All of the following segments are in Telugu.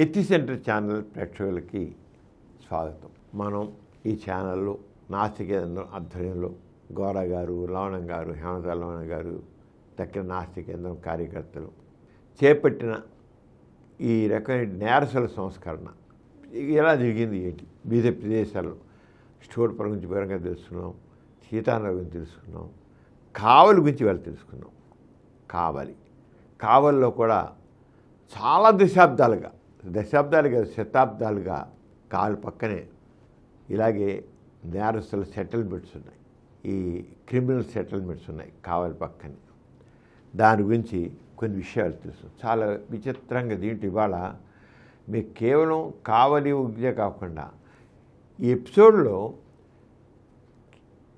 ఎథిసెంటర్ ఛానల్ ప్రేక్షకులకి స్వాగతం. మనం ఈ ఛానల్లో నాస్తికేంద్రం ఆధ్వర్యంలో గౌర గారు, లవణం గారు, హేమత లవణం గారు దగ్గర నాస్తికేంద్రం కార్యకర్తలు చేపట్టిన ఈ రకమైన నేరస్తుల సంస్కరణ ఎలా జరిగింది ఏంటి, వివిధ ప్రదేశాల్లో స్టోర్పురం గురించి వివరంగా తెలుసుకున్నాం, సీతారాం గురించి తెలుసుకున్నాం, కావలి గురించి వాళ్ళు తెలుసుకున్నాం. కావలిలో కూడా చాలా దశాబ్దాలుగా శతాబ్దాలుగా కావలి పక్కనే ఇలాగే నేరస్తుల సెటిల్మెంట్స్ ఉన్నాయి, ఈ క్రిమినల్ సెటిల్మెంట్స్ ఉన్నాయి కావలి పక్కనే. దాని గురించి కొన్ని విషయాలు తెలుసు. చాలా విచిత్రంగా దీంట్లో ఇవాళ మీకు కేవలం కావలి ఉద్యోగ కాకుండా ఈ ఎపిసోడ్లో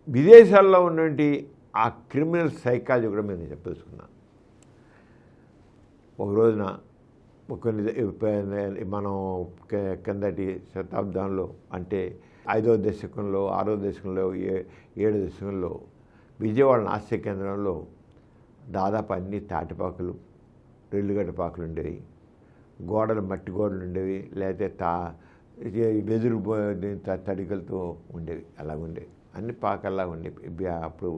విదేశాల్లో ఉన్నటువంటి ఆ క్రిమినల్ సైకాలజీ కూడా నేను చెప్పదలుచుకున్నాను. ఒక రోజున కొన్ని మనం కిందటి శతాబ్దంలో అంటే 5వ దశకంలో 6వ దశకంలో 7వ దశకంలో విజయవాడ నాస్తిక కేంద్రంలో దాదాపు అన్ని తాటిపాకులు, రెల్లుగడ్డపాకులు ఉండేవి, గోడలు మట్టి గోడలు ఉండేవి, లేకపోతే వెదురు తడికలతో ఉండేవి, అలాగుండేవి, అన్ని పాకల్లా ఉండేవి. అప్పుడు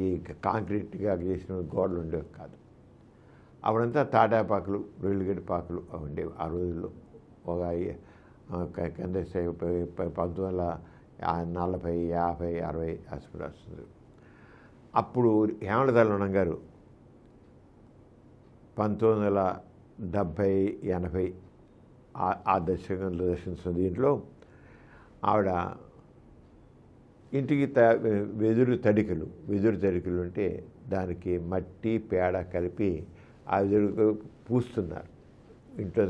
ఈ కాంక్రీట్గా చేసిన గోడలు ఉండేవి కాదు, అప్పుడంతా తాటాపాకులు, రెల్లుగడ్డ పాకులు ఉండేవి ఆ రోజుల్లో. ఒక కింద 1940, 50, 60 అసలు వస్తుంది. అప్పుడు హేమత లవణం గారు 1970, 80 ఆ దశకంలో దీంట్లో ఆవిడ ఇంటికి వెదురు తడికలు ఉంటే దానికి మట్టి పేడ కలిపి ఆ వెదురు పూస్తున్నారు ఇంట్లో.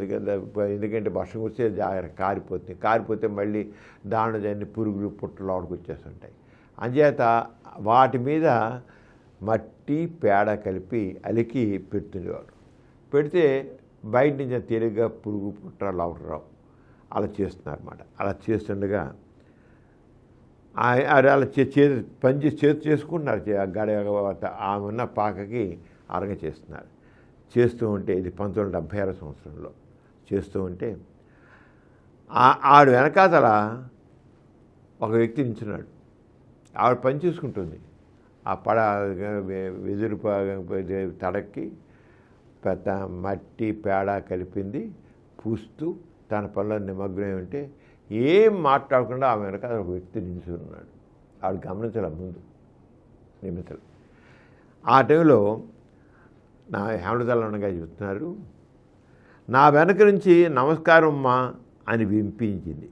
ఎందుకంటే వర్షం వస్తే జాగ్రత్త కారిపోతే మళ్ళీ దాని దాన్ని పురుగులు పుట్టలు ఆడికి వచ్చేస్తుంటాయి. అంచేత వాటి మీద మట్టి పేడ కలిపి అలికి పెడుతుండేవారు. పెడితే బయట నుంచి తేలిగ్గా పురుగు పుట్టలు రావు, అలా చేస్తున్నారు అన్నమాట. అలా చేస్తుండగా అలా చేతి చేసుకుంటున్నారు. గడ ఆమె ఉన్న పాకకి అరగ చేస్తున్నారు. చేస్తూ ఉంటే ఇది 1976 సంవత్సరంలో చేస్తూ ఉంటే ఆవిడ వెనకాతల ఒక వ్యక్తి నిల్చున్నాడు. ఆవిడ పని చూసుకుంటుంది. ఆ వెదురు తడక్కి పెద్ద మట్టి పేడ కలిపింది పూస్తూ తన పనిలో నిమగ్నమై ఉంటే ఏం మాట్లాడకుండా ఆమె వెనకాల ఒక వ్యక్తి నిల్చున్నాడు. ఆవిడ గమనించాల ముందు నిమిషాలు. ఆ టైంలో నా హేమత లవణంగా చెప్తున్నారు, నా వెనక నుంచి నమస్కారం అమ్మా అని వినిపించింది.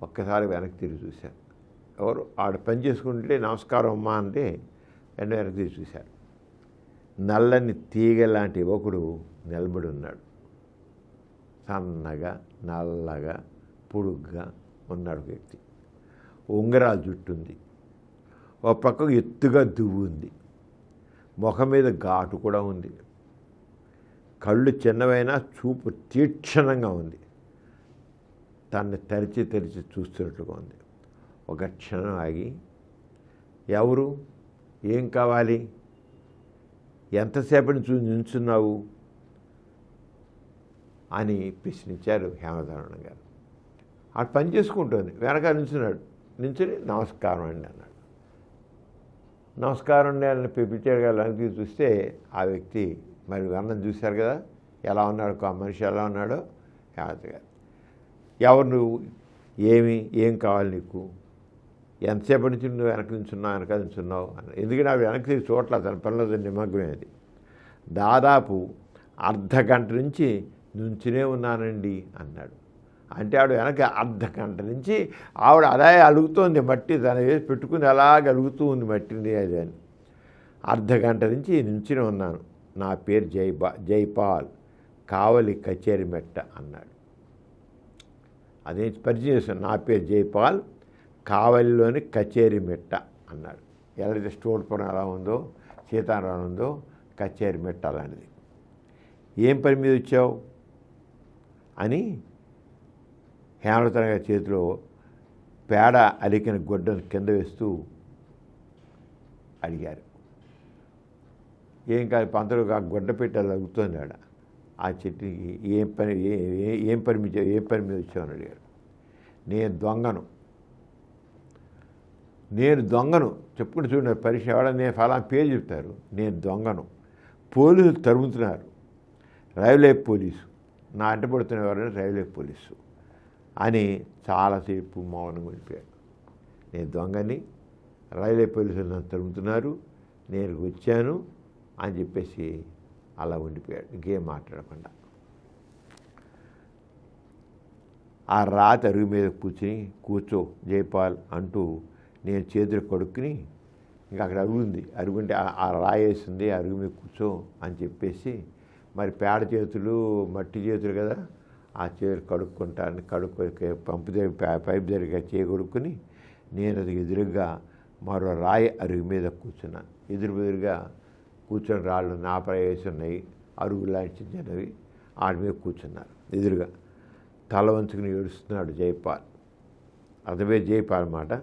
ఒక్కసారి వెనక్కి తిరిగి చూశారు. ఎవరు ఆవిడ పని చేసుకుంటే నమస్కారం అమ్మా అంటే వెనక్కి తిరిగి చూశారు. నల్లని తీగ లాంటి యువకుడు నిలబడి ఉన్నాడు. సన్నగా నల్లగా పొడుగ్గా ఉన్నాడు వ్యక్తి. ఉంగరాలు జుట్టుంది, ఒక పక్కకు ఎత్తుగా దువ్వు ఉంది, ముఖం మీద ఘాటు కూడా ఉంది, కళ్ళు చిన్నవైనా చూపు తీక్షణంగా ఉంది, తన్ని తెరిచి చూస్తున్నట్లుగా ఉంది. ఒక క్షణం ఆగి, ఎవరు, ఏం కావాలి, ఎంతసేపటి నిల్చున్నావు అని ప్రశ్నించారు హేమత లవణం గారు. ఆ పని చేసుకుంటుంది, వెనక నిల్చుని నమస్కారం అండి అన్నాడు. నమస్కారం అండి అని పిలిచాడు కదా. వెనక్కి చూస్తే ఆ వ్యక్తి మరి అన్నం చూశారు కదా ఎలా ఉన్నాడు, ఆ మనిషి ఎలా ఉన్నాడో. హేమత గారు, ఎవరు నువ్వు, ఏం కావాలి నీకు, ఎంతసేపటి నుంచి నువ్వు వెనక నిల్చున్నావు అని. ఎందుకంటే అవి వెనక్కి తిరిగి చోట్ల తన పనిలో నిమగ్నమైంది. దాదాపు అర్ధగంట నుంచి నుంచునే ఉన్నానండి అన్నాడు. అంటే ఆవిడ వెనక అర్ధగంట నుంచి ఆవిడ అలాగే అలుగుతోంది, మట్టి తన వేసి పెట్టుకుని అలాగే అలుగుతూ ఉంది మట్టిని అది అని. అర్ధగంట నుంచి నుంచునే ఉన్నాను, నా పేరు జైపాల్, కావలి కచేరి మెట్ట అన్నాడు. అదే పరిచయం చేశాను, నా పేరు జైపాల్, కావలిలోని కచేరి మెట్ట అన్నాడు. ఎలాంటి స్టోర్పురం ఎలా ఉందో, సీతారాం ఉందో, కచేరి మెట్ట అలాంటిది. ఏం పని మీద వచ్చావు అని హేమత గారి చేతిలో పేడ అలికిన గుడ్డను కింద వేస్తూ అడిగారు. ఏం కాదు పంతలు గుడ్డ పెట్టి అది అడుగుతుంది ఆడ. ఆ చెట్టుకి ఏం పని ఏం పని మీద వచ్చామని అడిగారు. నేను దొంగను చెప్పుకుంటూ చూడండి. పరీక్ష ఎవడని నేను ఫలానా పేరు చెప్తారు. నేను దొంగను, పోలీసులు తరుముతున్నారు, రైల్వే పోలీసు నా అంట పడుతున్న ఎవరైనా రైల్వే పోలీసు అని చాలాసేపు మౌనంగా ఉండిపోయాడు. నేను దొంగని, రైల్వే పోలీసులు నన్ను తరుముతున్నారు, నేను వచ్చాను అని చెప్పేసి అలా ఉండిపోయాడు, ఇంకేం మాట్లాడకుండా. ఆ రాతి అరుగు మీద కూర్చో జైపాల్ అంటూ నేను చేతులు కడుక్కుని, ఇంకా అక్కడ అరుగుంటే ఆ రాయేసింది, అరుగు మీద కూర్చో అని చెప్పేసి, మరి పేడ చేతులు మట్టి చేతులు కదా, ఆ చేతులు కడుక్కుంటాను. పంపు దగ్గర పైపు దగ్గర చేయగొడుక్కుని నేను అది ఎదురుగా మరో రాయి అరుగు మీద కూర్చున్నాను. ఎదురుగా కూర్చొని రాళ్ళు నా ప్రవేశం ఉన్నాయి, అరుగు లాంటి చిన్నవి, వాటి మీద కూర్చున్నారు. ఎదురుగా తల వంచుకుని ఏడుస్తున్నాడు జైపాల్. అతనే జైపాల్ మాట.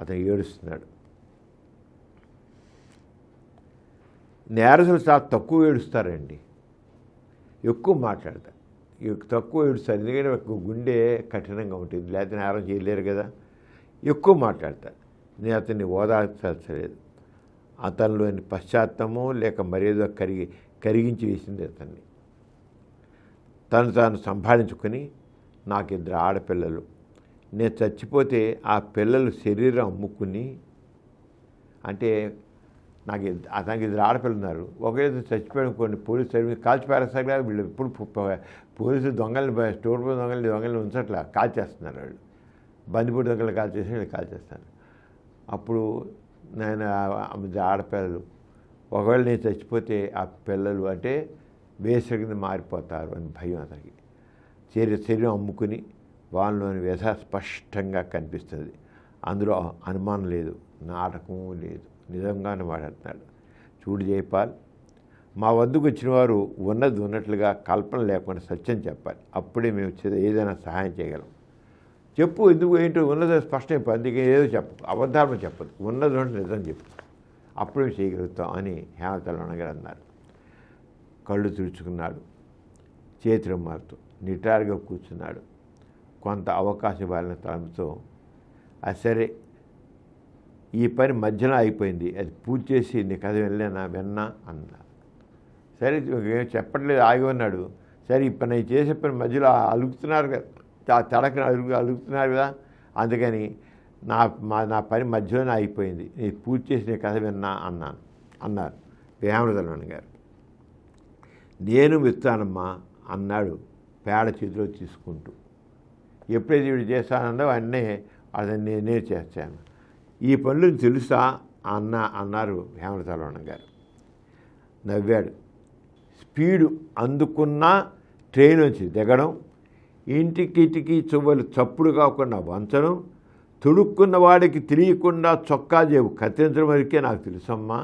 అతను ఏడుస్తున్నాడు. నేరస్తులు చాలా తక్కువ ఏడుస్తారండి, ఎక్కువ మాట్లాడతారు, తక్కువ ఏడుస్తారు. ఎందుకంటే గుండె కఠినంగా ఉంటుంది, లేకపోతే నేరం చేయలేరు కదా. ఎక్కువ మాట్లాడతారు. నేను అతన్ని ఓదార్చలేదు. అతనిలోని పశ్చాత్తాపమో లేక మరేదో కరిగించి వేసింది అతన్ని. తాను సంభాళించుకొని, నాకు 2 ఆడపిల్లలు, నేను చచ్చిపోతే ఆ పిల్లలు శరీరం అమ్ముకుని, అంటే అతనికి 2 ఆడపిల్లలు ఉన్నారు, ఒకవేళ చచ్చిపోయాడు కొన్ని పోలీసు సర్వీస్ కాల్చిపారేస్తారు. వీళ్ళు ఎప్పుడు పోలీసులు దొంగల్ని ఉంచట్లా, కాల్చేస్తున్నారు. వాళ్ళు బందిపూడి దొంగలు కాల్చేసి వీళ్ళు కాల్చేస్తారు. అప్పుడు నేను ఆడపిల్లలు, ఒకవేళ నేను చచ్చిపోతే ఆ పిల్లలు అంటే వేసవి కింద మారిపోతారు అని భయం అతనికి. శరీరం అమ్ముకుని వాళ్ళలోని వ్యధ స్పష్టంగా కనిపిస్తుంది. అందులో అనుమానం లేదు, నాటకం లేదు, నిజంగానే మాట్లాడుతున్నాడు. చూడు జైపాల్, మా వద్దకు వచ్చిన వారు ఉన్నది ఉన్నట్లుగా కల్పన లేకుండా సత్యం చెప్పాలి. అప్పుడే మేము ఏదైనా సహాయం చేయగలం. చెప్పు, ఎందుకు ఏంటో ఉన్నది స్పష్టం, అందుకే ఏదో చెప్పు, అబద్ధాలు చెప్పదు, ఉన్నది అంటే నిజం చెప్పు, అప్పుడే చేయగలుగుతాం అని హేమతలవణ గారు అన్నారు. కళ్ళు తుడుచుకున్నాడు, చేతులు మారుతూ నిటారుగా కూర్చున్నాడు. కొంత అవకాశం వాళ్ళని తలంతో, సరే ఈ పని మధ్యలో అయిపోయింది, అది పూర్తి చేసి నీ కథ విన్నా అన్నా. సరే ఏం చెప్పట్లేదు, ఆగి ఉన్నాడు. సరే ఈ పని చేసే పని మధ్యలో అలుగుతున్నారు కదా, తడక అలుగుతున్నారు కదా, అందుకని నా పని మధ్యలోనే అయిపోయింది, నీ పూర్తి చేసి నీ కథ విన్నా అన్నారు హేమతలవణ గారు. నేను విత్తానమ్మా అన్నాడు పేడ చేతిలో తీసుకుంటూ. ఎప్పుడైతే వీడు చేస్తానో అన్నీ అతన్ని నేనే చేస్తాను. ఈ పనులు తెలుసా అన్నారు హేమతలవణ గారు. నవ్వాడు. స్పీడు అందుకున్న ట్రైన్ వచ్చి దిగడం, ఇంటికి చువ్వలు చప్పుడు కాకుండా వంచడం, తుడుక్కున్న వాడికి తెలియకుండా చొక్కా జేబు కత్తిరించడం వరకే నాకు తెలుసమ్మా.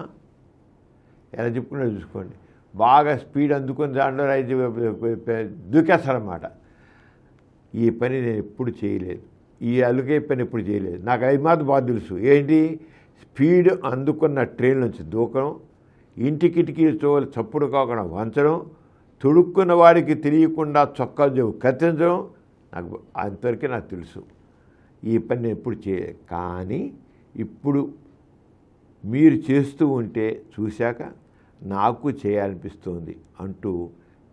ఎలా చెప్పుకున్నా చూసుకోండి. బాగా స్పీడ్ అందుకుని దాంట్లో దూకేస్తారన్నమాట. ఈ పని నేను ఎప్పుడు చేయలేదు, ఈ అలుగే పని ఎప్పుడు చేయలేదు. నాకు అది మాత్రం బాగా తెలుసు. ఏంటి? స్పీడ్ అందుకున్న ట్రైన్ నుంచి దూకడం, ఇంటికిటికి చప్పుడు కాకుండా వంచడం, తుడుక్కున్న వాడికి తెలియకుండా చొక్కా జేబు కత్తిరించడం, నాకు అంతవరకే నాకు తెలుసు. ఈ పని నేను ఎప్పుడు చేయలేదు. కానీ ఇప్పుడు మీరు చేస్తూ ఉంటే చూశాక నాకు చేయాలనిపిస్తోంది అంటూ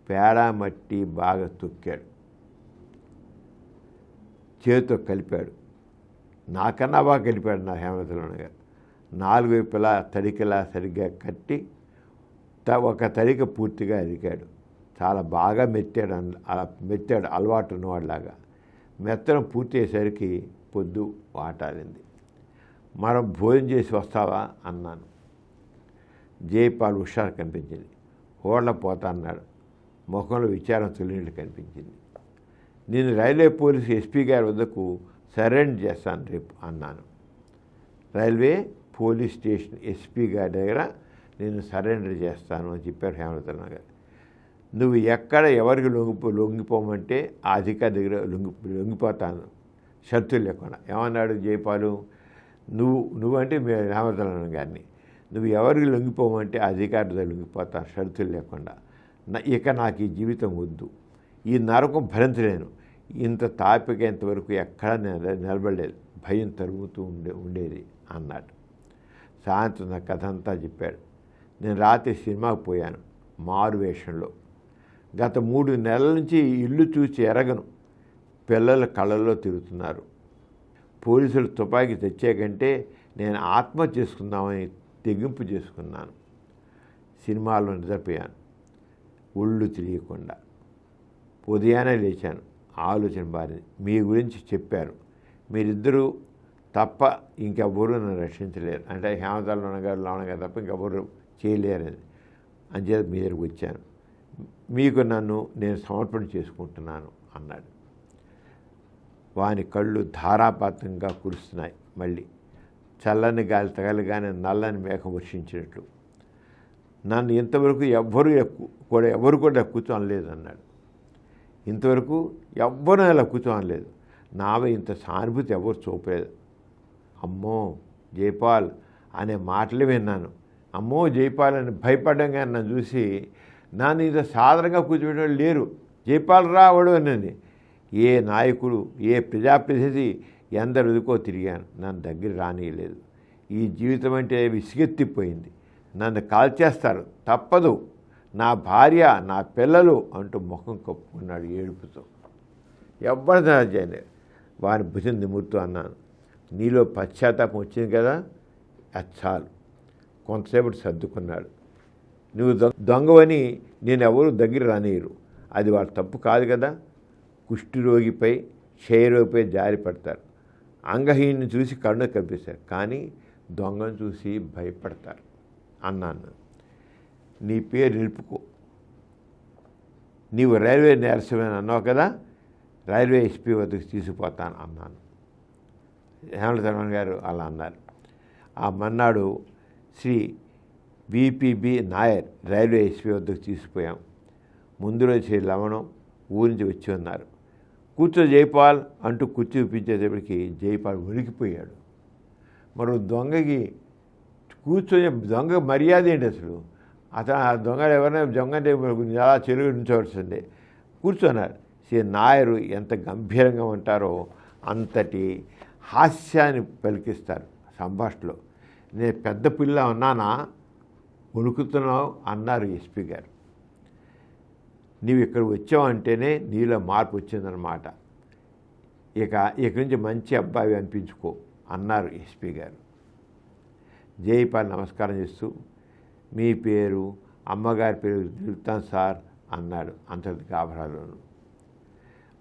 పేడ మట్టి బాగా తొక్కాడు, చేతితో కలిపాడు. నాకన్నా బాగా కలిపాడు నా హేమతలవణ గారు. 4 వైపులా తడికలా సరిగ్గా కట్టి ఒక తడిక పూర్తిగా అదికాడు. చాలా బాగా మెత్తాడు అలవాటు ఉన్నవాడిలాగా. మెత్తడం పూర్తి అయ్యేసరికి పొద్దు వాటాలింది. మనం భోజనం చేసి వస్తావా అన్నాను. జైపాల్ హుషారు కనిపించింది. హోళ్ళ పోతా అన్నాడు. ముఖంలో విచారం తొలినట్టు కనిపించింది. నేను రైల్వే పోలీసు ఎస్పీ గారి వద్దకు సరెండర్ చేస్తాను రేపు అన్నాను. రైల్వే పోలీస్ స్టేషన్ ఎస్పీ గారి దగ్గర నేను సరెండర్ చేస్తాను అని చెప్పారు హేమతలవణ గారు. నువ్వు ఎక్కడ ఎవరికి లొంగిపోమంటే ఆ అధికారి దగ్గర లొంగిపోతాను షరతులు లేకుండా. ఏమన్నాడు జైపాలు? నువ్వంటే హేమతలవణ గారిని, నువ్వు ఎవరికి లొంగిపోమంటే ఆ అధికారి దగ్గర లొంగిపోతాను షరతులు లేకుండా. ఇక నాకు ఈ జీవితం వద్దు, ఈ నరకం భరించలేను. ఇంత తాపికేంతవరకు ఎక్కడా నిలబడలేదు, భయం తరుగుతూ ఉండేది అన్నాడు. సాయంత్రం నా కథ అంతా చెప్పాడు. నేను రాత్రి సినిమాకి పోయాను మారు వేషంలో. గత 3 నెలల నుంచి ఇల్లు చూసి ఎరగను. పిల్లల కళ్ళల్లో తిరుగుతున్నారు. పోలీసులు తుపాకీ తెచ్చాకంటే నేను ఆత్మహత్య చేసుకుందామని తెగింపు చేసుకున్నాను. సినిమాలో నిద్రపోయాను, ఒళ్ళు తెలియకుండా. ఉదయాన్నే లేచాను, ఆలోచన బారింది. మీ గురించి చెప్పారు, మీరిద్దరూ తప్ప ఇంకెవ్వరూ నన్ను రక్షించలేరు. అంటే హేమతాళ గారు లవణ గారు తప్ప ఇంకెవ్వరూ చేయలేరని అంచేత మీ దగ్గరికి వచ్చాను. మీకు నన్ను నేను సమర్పణ చేసుకుంటున్నాను అన్నాడు. వాని కళ్ళు ధారాపాతంగా కురుస్తున్నాయి. మళ్ళీ చల్లని గాలి తగలగానే నల్లని మేఘం వర్షించినట్లు. నన్ను ఇంతవరకు ఎవరు కూడా కూర్చోనలేదు అన్నాడు. ఇంతవరకు ఎవ్వరూ ఇలా కూర్చోనలేదు. నావే ఇంత సానుభూతి ఎవరు చూపలేదు. అమ్మో జైపాల్ అనే మాటలు విన్నాను. అమ్మో జైపాల్ అని భయపడ్డంగా నన్ను చూసి నన్ను ఇంత సాధారణంగా కూర్చోబెట్టే లేరు. జైపాల్ రావడు అన్నది. ఏ నాయకుడు, ఏ ప్రజాప్రతినిధి ఎందరుదుకో తిరిగాను, నన్ను దగ్గర రానియలేదు. ఈ జీవితం అంటే విసిగెత్తిపోయింది. నన్ను కాల్చేస్తారు, తప్పదు, నా భార్య, నా పిల్లలు అంటూ ముఖం కప్పుకున్నాడు ఏడుపుతో. ఎవ్వరు వారి భుజం నిమురుతూ అన్నాను, నీలో పశ్చాత్తాపం వచ్చింది కదా, అది చాలు. కొంతసేపటి సర్దుకున్నాడు. నువ్వు దొంగవని నేను ఎవరు దగ్గర రానియరు, అది వాడు తప్పు కాదు కదా. కుష్ఠరోగిపై క్షయరోగిపై జారి పడతారు, అంగహీన్ని చూసి కరుణ కల్పిస్తారు, కానీ దొంగను చూసి భయపడతారు అన్నాను. నీ పేరు నిలుపుకో, నీవు రైల్వే నేరస్తుమని అన్నావు కదా, రైల్వే ఎస్పీ వద్దకు తీసుకుపోతాను అన్నాను. హేమలతరమణ గారు అలా అన్నారు. ఆ మన్నాడు శ్రీ విపిబి నాయర్ రైల్వే ఎస్పీ వద్దకు తీసుకుపోయాం. ముందు రోజు శ్రీ లవణం ఊరి నుంచి వచ్చి ఉన్నారు. కూర్చో జైపాల్ అంటూ కుర్చీ చూపించేటప్పటికి జైపాల్ ఉనికిపోయాడు. మరో దొంగకి కూర్చొని దొంగ మర్యాద ఏంటి అసలు? అతను ఆ దొంగలు ఎవరైనా దొంగ అంటే చాలా చెరుగు ఉంచవలసిందే. కూర్చున్నారు. శ్రీ నాయరు ఎంత గంభీరంగా ఉంటారో అంతటి హాస్యాన్ని పలికిస్తారు సంభాషణలో. నేను పెద్ద పిల్ల ఉన్నానా, వణుకుతున్నావు అన్నారు ఎస్పీ గారు. నీవు ఇక్కడ వచ్చావంటేనే నీలో మార్పు వచ్చిందనమాట. ఇక నుంచి మంచి అబ్బాయి అనిపించుకో అన్నారు ఎస్పీ గారు. జైపాల్ నమస్కారం చేస్తూ, మీ పేరు, అమ్మగారి పేరు తెలుపుతాను సార్ అన్నాడు అంతటి గాభరాలోను.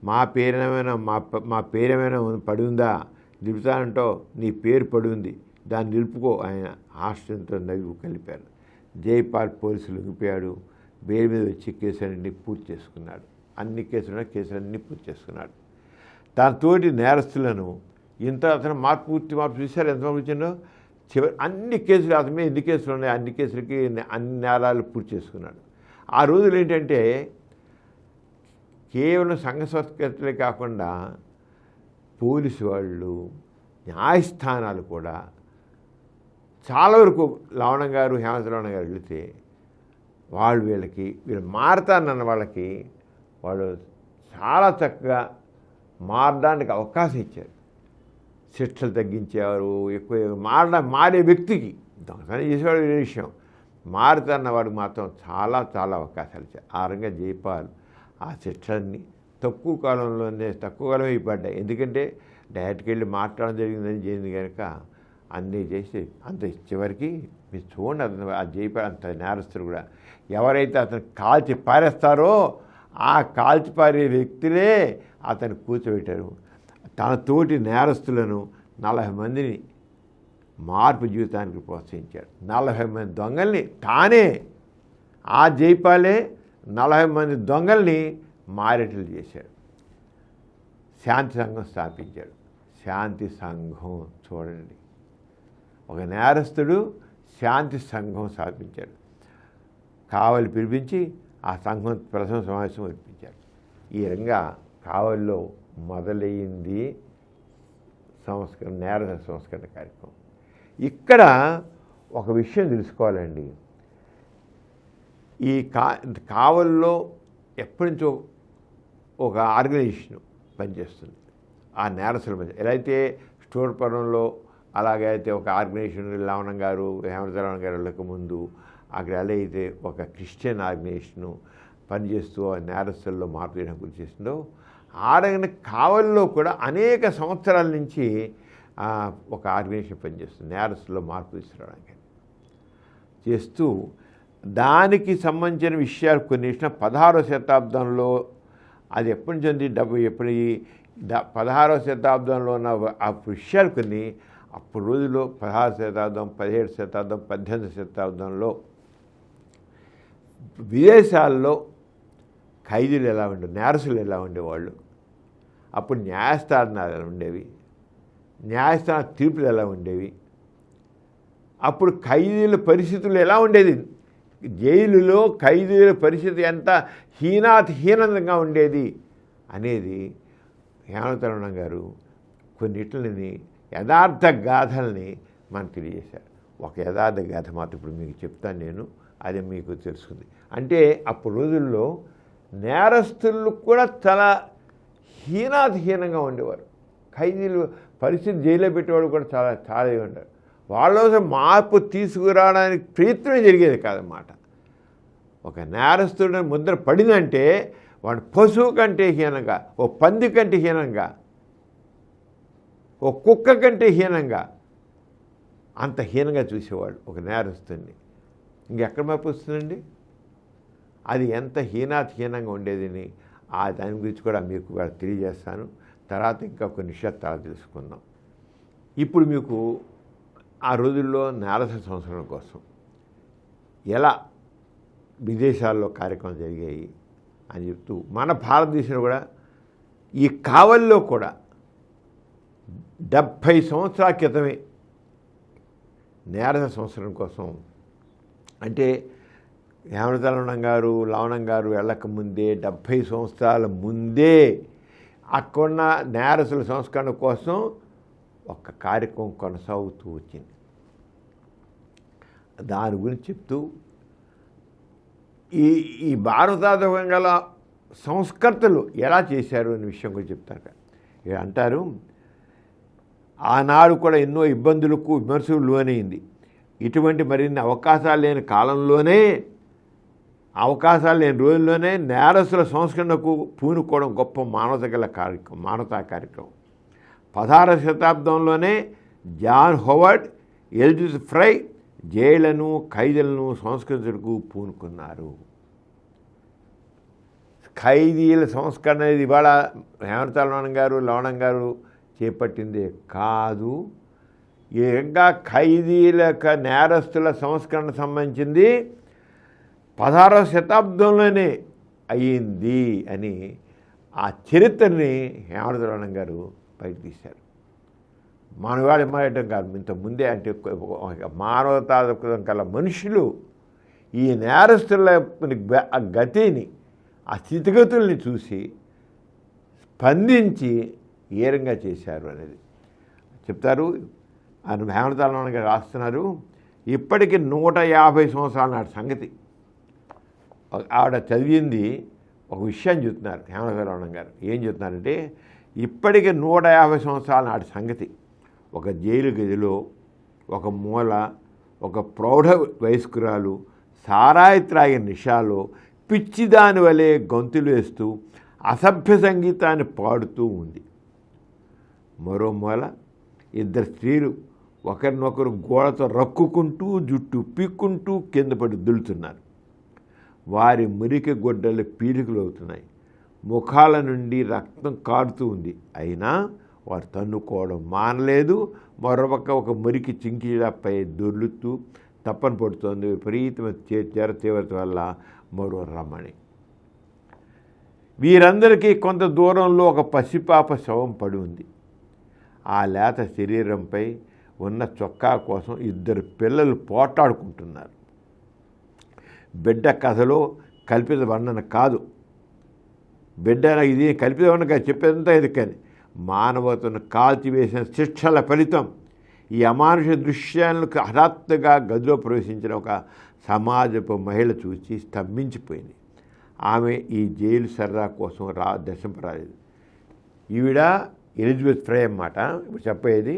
మా పేరేమైనా పడి ఉందా? నిలుపుతానంటో నీ పేరు పడి ఉంది, దాన్ని నిలుపుకో ఆయన హాస్యంతో నవ్వు కలిపారు. జైపాల్ పోలీసులు లొంగిపోయాడు. బెయిల్ మీద వచ్చి కేసులన్నీ పూర్తి చేసుకున్నాడు. అన్ని కేసులన్నీ పూర్తి చేసుకున్నాడు. తన తోటి నేరస్తులను అతను పూర్తి మార్పు చూశారు. ఎంతమంది వచ్చిందో చివరి అన్ని కేసులు, అతని మీద ఎన్ని కేసులు ఉన్నాయి అన్ని కేసులకి అన్ని నేరాలు పూర్తి చేసుకున్నాడు. ఆ రోజులు ఏంటంటే కేవలం సంఘ సంస్కృతులే కాకుండా పోలీసు వాళ్ళు, న్యాయస్థానాలు కూడా చాలా వరకు లవణం గారు, హేమంత్ లవణం గారు వెళితే వీళ్ళు మారతారన్న వాళ్ళకి వాళ్ళు చాలా చక్కగా మారడానికి అవకాశం ఇచ్చారు. శిక్షలు తగ్గించేవారు, ఎక్కువ మారే వ్యక్తికి దొంగతనం చేసేవాడు వేరే విషయం, మారుతారన్న వాడికి మాత్రం చాలా చాలా అవకాశాలు ఇచ్చారు. ఆ రంగా జైపాల్ ఆ శిక్షల్ని తక్కువ కాలమే ఇవ్వబడ్డాయి. ఎందుకంటే డైరెక్ట్కి వెళ్ళి మాట్లాడడం జరిగింది కనుక అన్నీ చేసి అంత చివరికి మీరు చూడండి, అతను ఆ జైపాల్ అంత నేరస్తులు కూడా ఎవరైతే అతను కాల్చి పారేస్తారో ఆ కాల్చి పారే వ్యక్తులే అతను కూర్చోబెట్టారు. తన తోటి నేరస్తులను 40 మందిని మార్పు జీవితానికి ప్రోత్సహించాడు. 40 మంది దొంగల్ని తానే, ఆ జైపాలే 40 మంది దొంగల్ని మారేటలు చేశాడు. శాంతి సంఘం స్థాపించాడు. శాంతి సంఘం చూడండి, ఒక నేరస్తుడు శాంతి సంఘం స్థాపించాడు. కావలి పిలిపించి ఆ సంఘం ప్రథమ సమావేశం జరిపించారు. ఈ రంగా కావలిలో మొదలయ్యింది నేర సంస్కరణ కార్యక్రమం. ఇక్కడ ఒక విషయం తెలుసుకోవాలండి. ఈ కావల్లో ఎప్పటి నుంచో ఒక ఆర్గనైజేషన్ పనిచేస్తుంది ఆ నేరస్తుల మధ్య. ఎలా అయితే స్టోర్పురంలో అలాగైతే ఒక ఆర్గనైజేషన్ లవణం గారు హేమచంద్రరావు గారు వెళ్ళక ముందు అక్కడ ఎలా అయితే ఒక క్రిస్టియన్ ఆర్గనైజేషను పనిచేస్తూ ఆ నేరస్తుల్లో మార్పు చేయడం గురించి చేసిందో ఆడగిన కావల్లో కూడా అనేక సంవత్సరాల నుంచి ఒక ఆర్గనైజేషన్ పనిచేస్తుంది నేరస్తుల్లో మార్పు తీసుకురావడానికి చేస్తూ దానికి సంబంధించిన విషయాలు కొన్ని 16వ శతాబ్దంలో అది ఎప్పటి నుంచి ఉంది ఎప్పుడు 16వ శతాబ్దంలో ఉన్న ఆ విషయాలు కొన్ని అప్పుడు రోజుల్లో 16వ శతాబ్దం 17వ శతాబ్దం 18వ శతాబ్దంలో విదేశాల్లో ఖైదీలు ఎలా ఉండే నేరస్తులు ఎలా ఉండేవాళ్ళు, అప్పుడు న్యాయస్థానాలు ఎలా ఉండేవి, న్యాయస్థాన తీర్పులు ఎలా ఉండేవి, అప్పుడు ఖైదీల పరిస్థితులు ఎలా ఉండేది, జైలులో ఖైదీల పరిస్థితి ఎంత హీనంగా ఉండేది అనేది హేమచంద్రరావు గారు కొన్నిటిని యథార్థ గాథల్ని మనకు తెలియజేశారు. ఒక యథార్థ గాథ మాత్రం ఇప్పుడు మీకు చెప్తాను నేను, అది మీకు తెలుసుకుంది. అంటే అప్పుడు రోజుల్లో నేరస్తులు కూడా చాలా హీనంగా ఉండేవారు. ఖైదీలు పరిస్థితి జైల్లో పెట్టేవాడు కూడా చాలా ఉంటారు. వాళ్ళ మార్పు తీసుకురావడానికి ప్రయత్నం జరిగేది కాదన్నమాట. ఒక నేరస్తుడిని ముద్ర పడిందంటే వాడు పశువు కంటే హీనంగా, ఓ పంది కంటే హీనంగా, ఓ కుక్క కంటే హీనంగా, అంత హీనంగా చూసేవాడు ఒక నేరస్తుడిని. ఇంకెక్కడ మార్పు వస్తుందండి? అది ఎంత హీనంగా ఉండేదని దాని గురించి కూడా మీకు తెలియజేస్తాను. తర్వాత ఇంకా కొన్ని విషయాలు తర్వాత తెలుసుకుందాం. ఇప్పుడు మీకు ఆ రోజుల్లో నేరస్తుల సంస్కరణ కోసం ఎలా విదేశాల్లో కార్యక్రమాలు జరిగాయి అని చెప్తూ మన భారతదేశంలో కూడా ఈ కావల్లో కూడా 70 సంవత్సరాల క్రితమే నేరస్తుల సంస్కరణ కోసం, అంటే హేమచంద్రరావు గారు లవణం గారు వెళ్ళకముందే 70 సంవత్సరాల ముందే అక్కడున్న నేరస్తుల సంస్కరణ కోసం ఒక కార్యక్రమం కొనసాగుతూ వచ్చింది. దాని గురించి చెప్తూ ఈ భారతదేశం గల సంస్కర్తలు ఎలా చేశారు అనే విషయం గురించి చెప్తారు. ఇక అంటారు, ఆనాడు కూడా ఎన్నో ఇబ్బందులకు విమర్శలు లోనైంది. ఇటువంటి మరిన్ని అవకాశాలు లేని కాలంలోనే, అవకాశాలు లేని రోజుల్లోనే నేరస్తుల సంస్కరణకు పూనుకోవడం గొప్ప మానవతా కార్యక్రమం. 16వ శతాబ్దంలోనే జాన్ హోవర్డ్, ఎల్జిస్ ఫ్రై జైళ్లను ఖైదీలను సంస్కరించడానికి పూనుకున్నారు. ఖైదీల సంస్కరణ అనేది ఇవాళ హేమచంద్రరావు గారు లవణం గారు చేపట్టిందే కాదు. ఇంకా ఖైదీల నేరస్తుల సంస్కరణ సంబంధించింది 16వ శతాబ్దంలోనే అయ్యింది అని ఆ చరిత్రని హేమచంద్రరావు గారు పైకి తీశారు. మానవాళి మారటం కాదు, ఇంత ముందే అంటే మానవతాదృక్పథం కల మనుషులు ఈ నేరస్తుల గతిని, ఆ స్థితిగతుల్ని చూసి స్పందించి ఏ రకంగా చేశారు అనేది చెప్తారు. ఆయన హేమచంద్రరావు గారు రాస్తున్నారు, ఇప్పటికి 150 సంవత్సరాల నాటి సంగతి ఆవిడ చదివింది ఒక విషయం చెప్తున్నారు. హేమచంద్రరావు గారు ఏం చెప్తున్నారంటే, ఇప్పటికి 150 సంవత్సరాల నాటి సంగతి. ఒక జైలు గదిలో ఒక మూల ఒక ప్రౌఢ వయస్కురాలు సారాయి త్రాగిన నిషాలో పిచ్చిదాని వలె గొంతులు వేస్తూ అసభ్య సంగీతాన్ని పాడుతూ ఉంది. మరో మూల 2 స్త్రీలు ఒకరినొకరు గోడతో రక్కుకుంటూ జుట్టు పీక్కుంటూ కింద పడి దులుతున్నారు. వారి మురికి గొడ్డలు పీలికలు అవుతున్నాయి. ముఖాల నుండి రక్తం కారుతూ ఉంది. అయినా వారు తన్నుకోవడం మానలేదు. మరొక ఒక మురికి చింకిలపై దొర్లుతూ తప్పన పడుతోంది. విపరీతమైన తీవ్రత వల్ల మరో రమణి. వీరందరికీ కొంత దూరంలో ఒక పసిపాప శవం పడి ఉంది. ఆ లేత శరీరంపై ఉన్న చొక్కా కోసం 2 పిల్లలు పోటాడుకుంటున్నారు. బిడ్డ కథలో కల్పిత వర్ణన కాదు, బిడ్డ ఇది కల్పిత వర్ణన చెప్పేదంతా ఇది. కానీ మానవతను కాల్చివేసిన శిక్షల ఫలితం ఈ అమానుష దృశ్యాలకు హఠాత్తుగా గదిలో ప్రవేశించిన ఒక సమాజపు మహిళ చూసి స్తంభించిపోయింది. ఆమె ఈ జైలు సరదా కోసం దర్శింపరాలేదు. ఈవిడ ఎలిజబెత్ ఫ్రై అన్నమాట ఇప్పుడు చెప్పేది.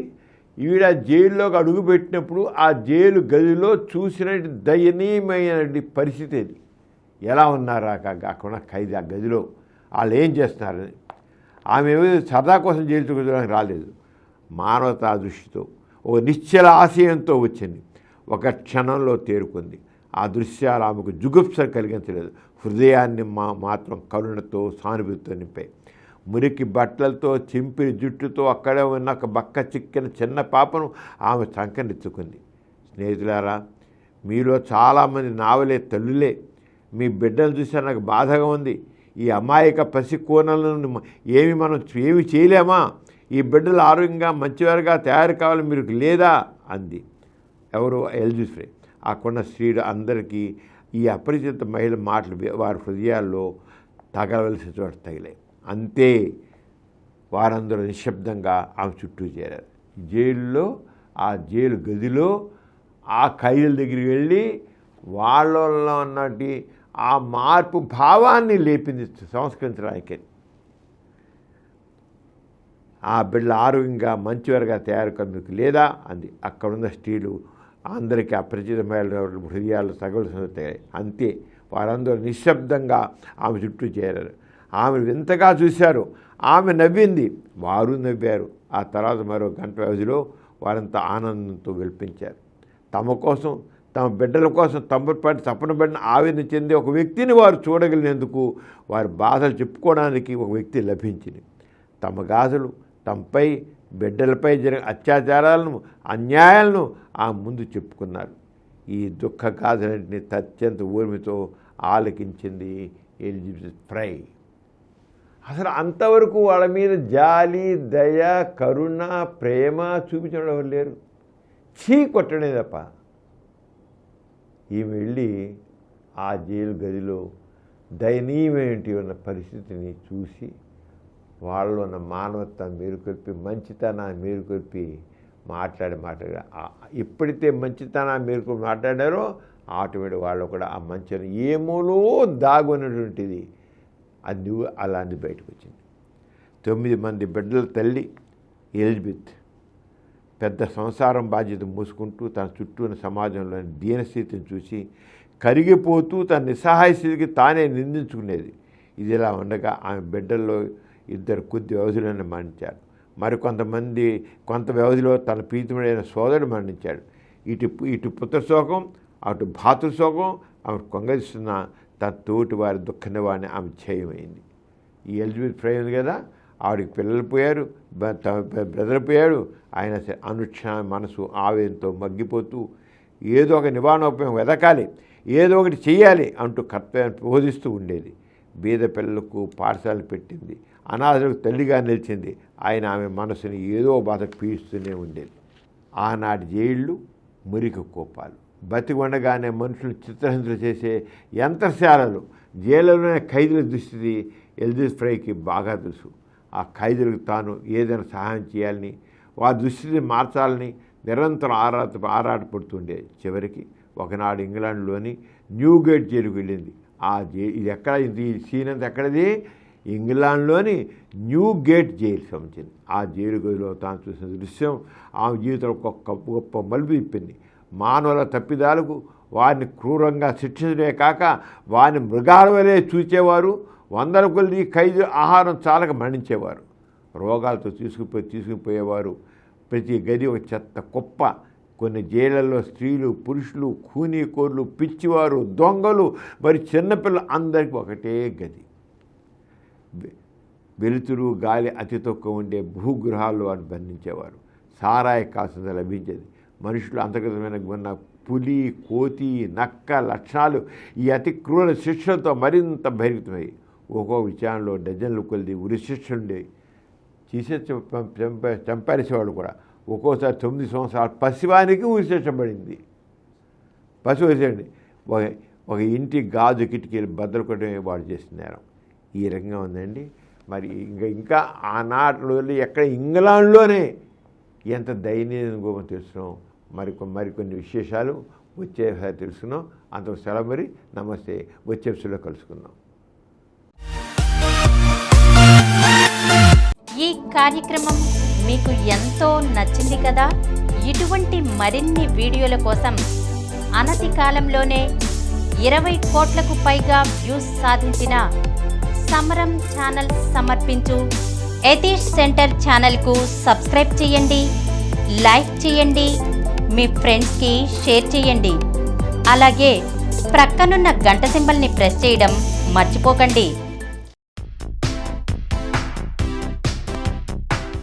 ఈవిడ జైల్లోకి అడుగుపెట్టినప్పుడు ఆ జైలు గదిలో చూసినట్టు దయనీయమైన పరిస్థితి అది. ఎలా ఉన్నారా అక్కడ ఖైదీ ఆ గదిలో వాళ్ళు ఏం చేస్తున్నారని. ఆమె ఏదో సరదా కోసం జైలు కూర్చోడానికి రాలేదు. మానవతా దృష్టితో ఒక నిశ్చల ఆశయంతో వచ్చింది. ఒక క్షణంలో తేరుకుంది. ఆ దృశ్యాలు ఆమెకు జుగుప్స కలిగించలేదు, హృదయాన్ని మాత్రం కరుణతో సానుభూతితో నింపాయి. మురికి బట్టలతో చింపిరి జుట్టుతో అక్కడే ఉన్న ఒక బక్క చిక్కిన చిన్న పాపను ఆమె సంకనెత్తుకుంది. స్నేహితులారా, మీలో చాలామంది నావలే తల్లులే. మీ బిడ్డను చూస్తే నాకు బాధగా ఉంది. ఈ అమాయక పసి కోనలను ఏమి చేయలేమా? ఈ బిడ్డలు ఆరోగ్యంగా మంచివారుగా తయారు కావాలి మీరు లేదా అంది. ఎవరు? Elizabeth fry. అక్కడున్న స్త్రీలు అందరికీ ఈ అపరిచిత మహిళ మాటలు వారి హృదయాల్లో తగలవలసిన చోట తగిలాయి. అంతే, వారందరూ నిశ్శబ్దంగా ఆమె చుట్టూ చేరారు. జైల్లో ఆ జైలు గదిలో ఆ ఖైదీల దగ్గరికి వెళ్ళి వాళ్ళలో ఉన్నటి ఆ మార్పు భావాన్ని లేపింది సంస్కరించడానికి. ఆ బిడ్డలు ఆరోగ్యంగా మంచివారుగా తయారు మీకు లేదా అంది. అక్కడున్న స్త్రీలు అందరికీ అపరిచితమైన హృదయాలు తగలతాయి. అంతే, వారందరూ నిశ్శబ్దంగా ఆమె చుట్టూ చేరారు. ఆమె వింతగా చూశారు. ఆమె నవ్వింది, వారు నవ్వారు. ఆ తర్వాత మరో గంట వ్యవధిలో వారంతా ఆనందంతో గెలిపించారు. తమ కోసం, తమ బిడ్డల కోసం తప్పని తపన పడిన ఆవేదన చెందే ఒక వ్యక్తిని వారు చూడగలిగినందుకు వారి బాధలు చెప్పుకోవడానికి ఒక వ్యక్తి లభించింది. తమ గాథలు, తమపై బిడ్డలపై జరిగిన అత్యాచారాలను, అన్యాయాలను ఆ ముందు చెప్పుకున్నారు. ఈ దుఃఖ గాథలన్నింటినీ అత్యంత ఊర్మితో ఆలకించింది ఎలిజబెత్ ఫ్రై. అసలు అంతవరకు వాళ్ళ మీద జాలి, దయ, కరుణ, ప్రేమ చూపించడం ఎవరు లేరు. చీ కొట్టడే తప్ప. ఈమె వెళ్ళి ఆ జైలు గదిలో దయనీయమైన ఉన్న పరిస్థితిని చూసి వాళ్ళలో ఉన్న మానవత్వాన్ని మేలుకొల్పి, మంచితనాన్ని మేలుకొల్పి మాట్లాడి ఎప్పుడైతే మంచితనాన్ని మేలుకొల్పి మాట్లాడారో ఆటోమేటిక్ వాళ్ళు కూడా ఆ మంచిని ఏమోలో దాగున్నటువంటిది అది అలాంటి బయటకు వచ్చింది. 9 మంది బిడ్డల తల్లి ఎలిజబెత్ పెద్ద సంసారం బాధ్యత మూసుకుంటూ తన చుట్టూ ఉన్న సమాజంలోని దీనస్థితిని చూసి కరిగిపోతూ తన నిస్సహాయ స్థితికి తానే నిందించుకునేది. ఇది ఇలా ఉండగా ఆమె బిడ్డల్లో 2 కొద్ది వ్యవధిలోనే మరణించారు. మరికొంతమంది కొంత వ్యవధిలో తన ప్రీతముడైన సోదరుడు మరణించాడు. ఇటు పుత్రశోకం, అటు భాతృశోకం ఆమె కొంగరిస్తున్న తన తోటి వారి దుఃఖ నివారణ ఆమె ధ్యేయమైంది. ఈ ఎలిజబెత్ ఫ్రై ఉంది కదా, ఆవిడకి పిల్లలు పోయారు, బ్రదర్ పోయాడు. ఆయన అనుక్షణ మనసు ఆవేదనతో మగ్గిపోతూ ఏదో ఒక నివారణోపాయం వెదకాలి, ఏదో ఒకటి చెయ్యాలి అంటూ కర్తవ్యాన్ని బోధిస్తూ ఉండేది. బీద పిల్లలకు పాఠశాలలు పెట్టింది, అనాథలకు తల్లిగా నిలిచింది. ఆయన ఆమె మనసుని ఏదో బాధ పీడిస్తూనే ఉండేది. ఆనాటి జైళ్ళు మురికి కోపాలు, బతికి ఉండగానే మనుషులు చిత్రహింసలు చేసే యంత్రశాలలు, జైలులోనే ఖైదీల దుస్థితి ఎలిజబెత్ ఫ్రైకి బాగా తెలుసు. ఆ ఖైదీలకు తాను ఏదైనా సహాయం చేయాలని, వారి దుస్థితిని మార్చాలని నిరంతరం ఆరాటపడుతుండేది. చివరికి ఒకనాడు ఇంగ్లాండ్లోని న్యూగేట్ జైలుకు వెళ్ళింది. ఇది ఎక్కడ, ఇది సీన్ అంతా ఎక్కడది? ఇంగ్లాండ్లోని న్యూగేట్ జైలు సంబంధించింది. ఆ జైలు గదిలో తాను చూసిన దృశ్యం ఆమె జీవితంలో ఒక గొప్ప మలుపు తిప్పింది. మానవుల తప్పిదాలకు వారిని క్రూరంగా శిక్షించడమే కాక వారిని మృగాల వలె చూచేవారు. 100 కొద్ది ఖైదీ ఆహారం చాలక మరణించేవారు. రోగాలతో తీసుకుపోయేవారు. ప్రతి గది ఒక చెత్త కుప్ప. కొన్ని జైళ్ళల్లో స్త్రీలు, పురుషులు, ఖూనీకోర్లు, పిచ్చివారు, దొంగలు, మరి చిన్నపిల్లలు అందరికీ ఒకటే గది. వెలుతురు, గాలి అతి తక్కువ ఉండే భూగృహాల్లో వారిని బంధించేవారు. సారాయి కాస్తంత లభించేది. మనుషులు అంతర్గతమైన ఉన్న పులి, కోతి, నక్క లక్షణాలు ఈ అతి క్రూర శిక్షలతో మరింత భయభీతమయ్యాయి. ఒక్కో విచారణలో డజన్లు కొలిది ఉరి శిక్షలు ఉండేవి. చంపారేసేవాడు కూడా. ఒక్కోసారి 9 సంవత్సరాలు పసివానికి ఉరి శిక్ష పడింది. పసివేసేయండి. ఒక ఇంటి గాజు కిటికీలు బద్దలు కొట్టడమే వాడు చేస్తున్నారు. ఈ రకంగా ఉందండి. మరి ఇంకా ఆనాటిలో ఎక్కడ ఇంగ్లాండ్లోనే ఎంత దయనీయంగా తెలుస్తున్నాం. మరికొన్ని విశేషాలు వచ్చేసారి తెలుసుకున్నాం. అంతకు సెలవు మరి. నమస్తే. వచ్చే ఎపిసోడ్లో కలుసుకుందాం. ఈ కార్యక్రమం మీకు ఎంతో నచ్చింది కదా. ఇటువంటి మరిన్ని వీడియోల కోసం అనతి కాలంలోనే 20 కోట్లకు పైగా వ్యూస్ సాధించిన సమరం ఛానల్ సమర్పించు యతీష్ సెంటర్ ఛానల్కు సబ్స్క్రైబ్ చేయండి, లైక్ చేయండి, మీ ఫ్రెండ్స్కి షేర్ చేయండి. అలాగే ప్రక్కనున్న గంట సింబల్ని ప్రెస్ చేయడం మర్చిపోకండి.